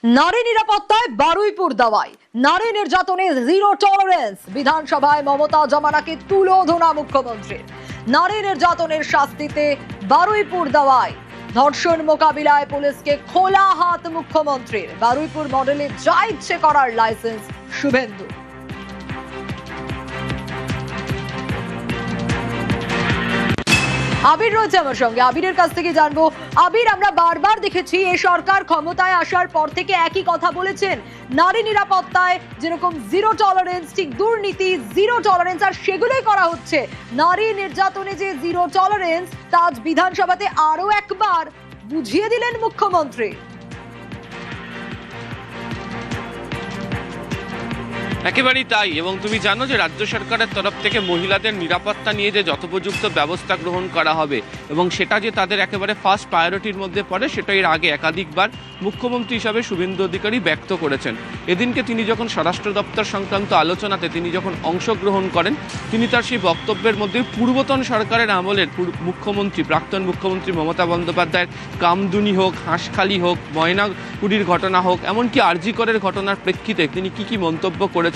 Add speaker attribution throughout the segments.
Speaker 1: নারী নিরাপত্তায় বারুইপুর দাওয়ায়, নারী নির্যাতনে জিরো টলারেন্স। বিধানসভায় মমতা জমানাকে তুলোধনা মুখ্যমন্ত্রীর। নারী নির্যাতনের শাস্তিতে বারুইপুর দাওয়ায়, ধর্ষণ মোকাবিলায় পুলিশকে খোলা হাত মুখ্যমন্ত্রীর। বারুইপুর মডেলে যা ইচ্ছে করার লাইসেন্স শুভেন্দু। আবির রয়েছে আমার সঙ্গে, আবিরের কাছ থেকে জানবো। আবির, আমরা বারবার দেখেছি এই সরকার ক্ষমতায় আসার পর থেকে একই কথা বলেছেন, নারী নিরাপত্তায় যেরকম জিরো টলারেন্স, ঠিক দুর্নীতি জিরো টলারেন্স, আর সেগুলোই করা হচ্ছে। নারী নির্যাতনে যে জিরো টলারেন্স, তা আজ বিধানসভাতে আরো একবার বুঝিয়ে দিলেন মুখ্যমন্ত্রী।
Speaker 2: একেবারেই তাই। এবং তুমি জানো যে রাজ্য সরকারের তরফ থেকে মহিলাদের নিরাপত্তা নিয়ে যে যথোপযুক্ত ব্যবস্থা গ্রহণ করা হবে এবং সেটা যে তাদের একেবারে ফার্স্ট প্রায়োরিটির মধ্যে পড়ে, সেটা এর আগে একাধিকবার মুখ্যমন্ত্রী হিসাবে শুভেন্দু অধিকারী ব্যক্ত করেছেন। এদিনকে তিনি যখন স্বরাষ্ট্র দপ্তর সংক্রান্ত আলোচনাতে তিনি যখন অংশগ্রহণ করেন, তিনি তার সেই বক্তব্যের মধ্যে পূর্বতন সরকারের আমলের মুখ্যমন্ত্রী, প্রাক্তন মুখ্যমন্ত্রী মমতা বন্দ্যোপাধ্যায়ের কামদুনি হোক, হাঁসখালি হোক, ময়নাগুড়ির ঘটনা হোক, এমনকি আরজি করের ঘটনার প্রেক্ষিতে তিনি কি মন্তব্য করেছিলেন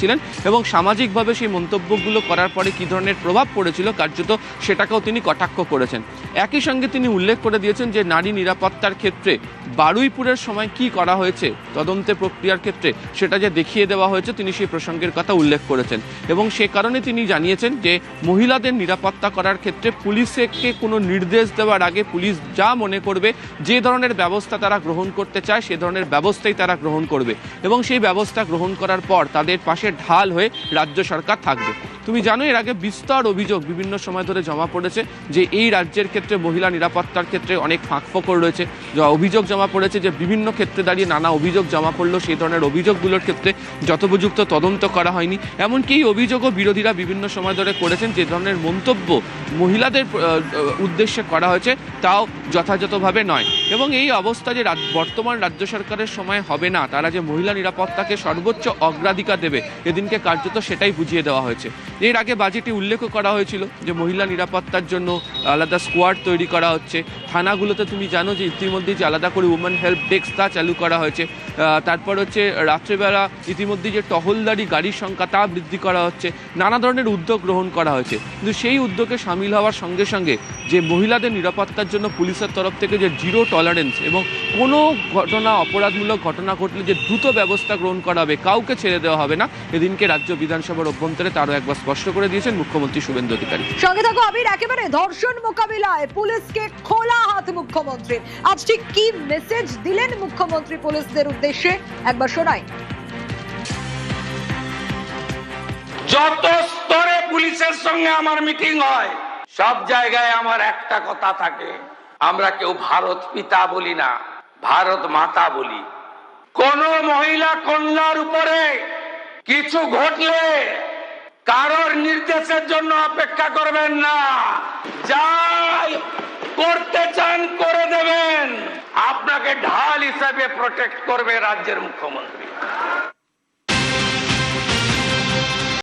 Speaker 2: এবং সামাজিকভাবে সেই মন্তব্যগুলো করার পরে কি ধরনের প্রভাব পড়েছিল কার্যত সেটাকেও তিনি কটাক্ষ করেছেন। একই সঙ্গে তিনি উল্লেখ করে দিয়েছেন যে নারী নিরাপত্তার ক্ষেত্রে বারুইপুরের সময় কি করা হয়েছে তদন্তে প্রক্রিয়ার ক্ষেত্রে, সেটা যে দেখিয়ে দেওয়া হয়েছে, তিনি সেই প্রসঙ্গের কথা উল্লেখ করেছেন। এবং সে কারণে তিনি জানিয়েছেন যে মহিলাদের নিরাপত্তা করার ক্ষেত্রে পুলিশকে কোনো নির্দেশ দেওয়ার আগে পুলিশ যা মনে করবে, যে ধরনের ব্যবস্থা তারা গ্রহণ করতে চায়, সে ধরনের ব্যবস্থাই তারা গ্রহণ করবে এবং সেই ব্যবস্থা গ্রহণ করার পর তাদের পাশে ঢাল হয়ে রাজ্য সরকার থাকবে। তুমি জানো এর আগে বিস্তর অভিযোগ বিভিন্ন সময় ধরে জমা পড়েছে যে এই রাজ্যের ক্ষেত্রে মহিলা নিরাপত্তার ক্ষেত্রে অনেক ফাঁকফোকর রয়েছে। অভিযোগ জমা পড়েছে যে বিভিন্ন ক্ষেত্রে দাঁড়িয়ে নানা অভিযোগ জমা পড়লো, সেই ধরনের অভিযোগগুলোর ক্ষেত্রে যথোপযুক্ত তদন্ত করা হয়নি। এমনকি এই অভিযোগও বিরোধীরা বিভিন্ন সময় ধরে করেছেন, যে ধরনের মন্তব্য মহিলাদের উদ্দেশ্যে করা হয়েছে তাও যথাযথভাবে নয়। এবং এই অবস্থা যে বর্তমান রাজ্য সরকারের সময় হবে না, তারা যে মহিলা নিরাপত্তাকে সর্বোচ্চ অগ্রাধিকার দেবে, এদিনকে কার্যত সেটাই বুঝিয়ে দেওয়া হয়েছে। এর আগে বাজেটে উল্লেখও করা হয়েছিল যে মহিলা নিরাপত্তার জন্য আলাদা স্কোয়াড তৈরি করা হচ্ছে। থানাগুলোতে তুমি জানো যে ইতিমধ্যে যে আলাদা করে উমেন হেল্প ডেস্ক তা চালু করা হয়েছে। তারপর হচ্ছে রাত্রেবেলা ইতিমধ্যে যে টহলদারি গাড়ির সংখ্যা তা বৃদ্ধি করা হচ্ছে। নানা ধরনের উদ্যোগ গ্রহণ করা হয়েছে, কিন্তু সেই উদ্যোগে সামিল হওয়ার সঙ্গে সঙ্গে যে মহিলাদের নিরাপত্তার জন্য পুলিশের তরফ থেকে যে জিরো টলারেন্স এবং কোনো ঘটনা, অপরাধমূলক ঘটনা ঘটলে যে দ্রুত ব্যবস্থা গ্রহণ করা হবে, কাউকে ছেড়ে দেওয়া হবে না, এদিনকে রাজ্য বিধানসভার অভ্যন্তরে তারও একবার স্পষ্ট করে দিয়েছেন মুখ্যমন্ত্রী শুভেন্দু অধিকারী।
Speaker 1: সঙ্গে থাকো আবির। একেবারে ধর্ষণ মোকাবিলায় পুলিশকে খোলা হাত মুখ্যমন্ত্রীর। আজ ঠিক কি মেসেজ দিলেন মুখ্যমন্ত্রী পুলিশদের উদ্দেশ্যে, একবার শোনাই।
Speaker 3: যত স্তরে পুলিশের সঙ্গে আমার মিটিং হয়, সব জায়গায় আমার একটা কথা থাকে, আমরা কেউ ভারত পিতা বলি না, ভারত মাতা বলি। কোন মহিলা কন্যার উপরে কিছু ঘটলে কারোর নির্দেশের জন্য অপেক্ষা করবেন না, যাই করতে চান করে দেবেন। আপনাকে ঢাল হিসাবে প্রোটেক্ট করবে রাজ্যের মুখ্যমন্ত্রী।